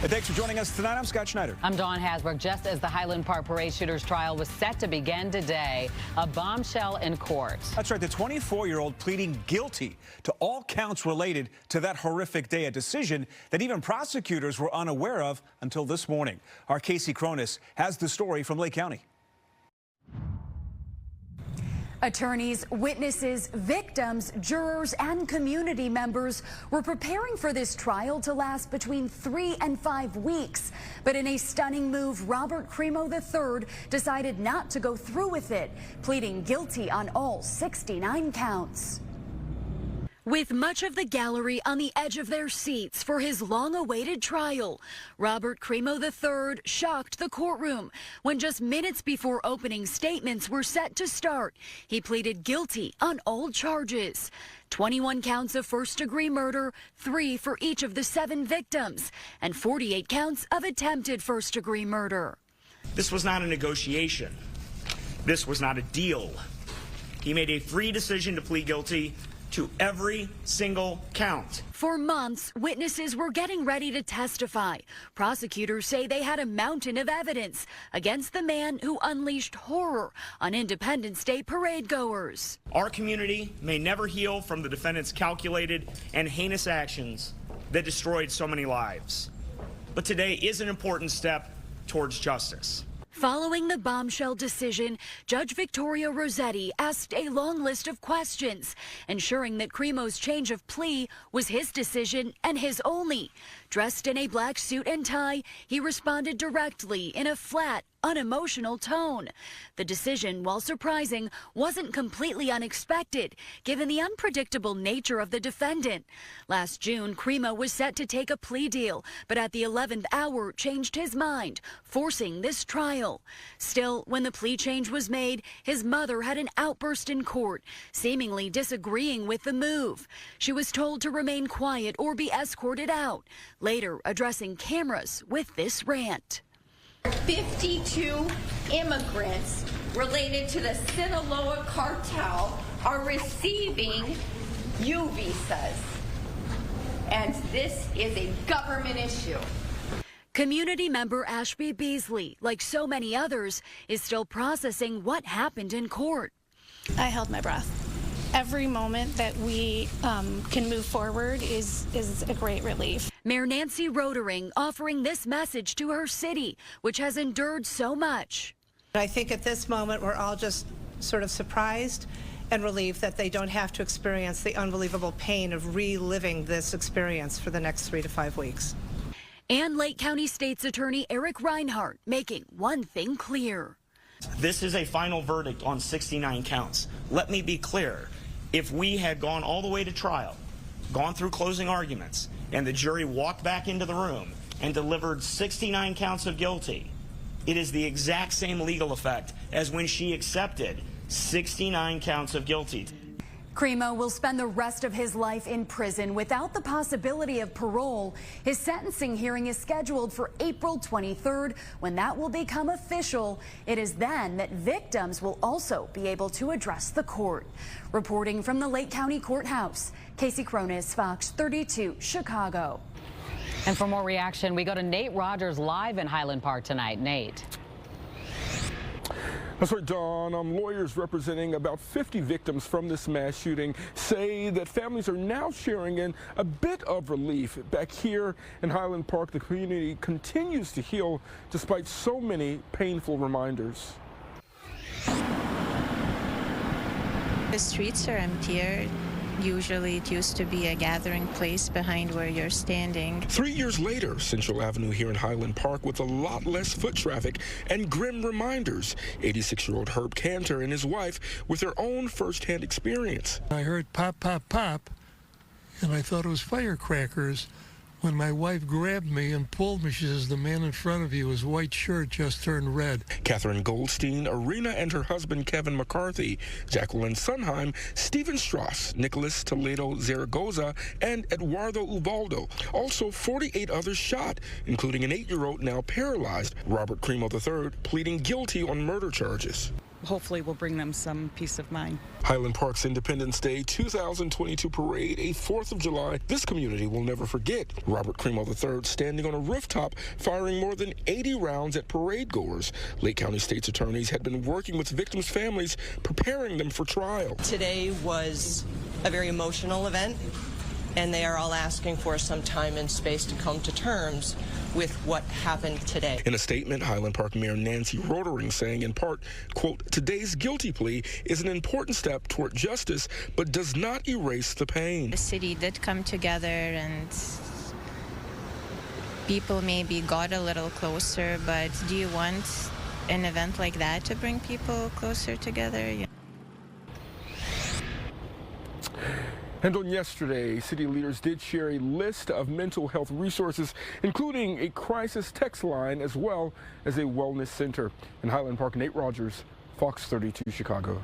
Thanks for joining us tonight. I'm Scott Schneider. I'm Dawn Hasbrook. Just as the Highland Park parade shooter's trial was set to begin today, a bombshell in court. That's right. The 24-year-old pleading guilty to all counts related to that horrific day, a decision that even prosecutors were unaware of until this morning. Our Casey Cronis has the story from Lake County. Attorneys, witnesses, victims, jurors, and community members were preparing for this trial to last between 3 and 5 weeks. But in a stunning move, Robert Crimo III decided not to go through with it, pleading guilty on all 69 counts. With much of the gallery on the edge of their seats for his long-awaited trial, Robert Crimo III shocked the courtroom when just minutes before opening statements were set to start, he pleaded guilty on all charges. 21 counts of first-degree murder, 3 for each of the 7 victims, and 48 counts of attempted first-degree murder. This was not a negotiation. This was not a deal. He made a free decision to plead guilty to every single count. For months, witnesses were getting ready to testify. Prosecutors say they had a mountain of evidence against the man who unleashed horror on Independence Day parade goers. Our community may never heal from the defendant's calculated and heinous actions that destroyed so many lives. But today is an important step towards justice. Following the bombshell decision, Judge Victoria Rossetti asked a long list of questions, ensuring that Crimo's change of plea was his decision and his only. Dressed in a black suit and tie, he responded directly in a flat, unemotional tone. The decision, while surprising, wasn't completely unexpected, given the unpredictable nature of the defendant. Last June, Crimo was set to take a plea deal, but at the 11th hour changed his mind, forcing this trial. Still, when the plea change was made, his mother had an outburst in court, seemingly disagreeing with the move. She was told to remain quiet or be escorted out, later addressing cameras with this rant. 52 immigrants related to the Sinaloa cartel are receiving U visas, and this is a government issue. Community member Ashby Beasley, like so many others, is still processing what happened in court. I held my breath. Every moment that we can move forward is a great relief. Mayor Nancy Rodering offering this message to her city, which has endured so much. I think at this moment we're all just sort of surprised and relieved that they don't have to experience the unbelievable pain of reliving this experience for the next 3 to 5 weeks. And Lake County State's Attorney Eric Reinhart making one thing clear. This is a final verdict on 69 counts. Let me be clear. If we had gone all the way to trial, gone through closing arguments, and the jury walked back into the room and delivered 69 counts of guilty, it is the exact same legal effect as when she accepted 69 counts of guilty. Crimo will spend the rest of his life in prison without the possibility of parole. His sentencing hearing is scheduled for April 23rd, when that will become official. It is then that victims will also be able to address the court. Reporting from the Lake County Courthouse, Casey Cronis, Fox 32, Chicago. And for more reaction, we go to Nate Rogers live in Highland Park tonight. Nate. That's right, Dawn. Lawyers representing about 50 victims from this mass shooting say that families are now sharing in a bit of relief. Back here in Highland Park, the community continues to heal despite so many painful reminders. The streets are emptier. Usually it used to be a gathering place behind where you're standing. 3 years later, Central Avenue here in Highland Park with a lot less foot traffic and grim reminders. 86-year-old Herb Cantor and his wife with their own first-hand experience. I heard pop, pop, pop, and I thought it was firecrackers. When my wife grabbed me and pulled me, she says, the man in front of you, his white shirt just turned red. Catherine Goldstein, Arena and her husband Kevin McCarthy, Jacqueline Sunheim, Stephen Strauss, Nicholas Toledo Zaragoza, and Eduardo Ubaldo. Also 48 others shot, including an 8-year-old now paralyzed. Robert Crimo III pleading guilty on murder charges. hopefully will bring them some peace of mind. Highland Park's Independence Day 2022 parade, a 4th of July this community will never forget. Robert Cremo III standing on a rooftop firing more than 80 rounds at parade goers. Lake County State's attorneys had been working with victims' families, preparing them for trial. Today was a very emotional event, and they are all asking for some time and space to come to terms with what happened today. In a statement, Highland Park Mayor Nancy Rotering saying in part, quote, today's guilty plea is an important step toward justice, but does not erase the pain. The city did come together and people maybe got a little closer, but do you want an event like that to bring people closer together? And on yesterday, city leaders did share a list of mental health resources, including a crisis text line as well as a wellness center. In Highland Park, Nate Rogers, Fox 32 Chicago.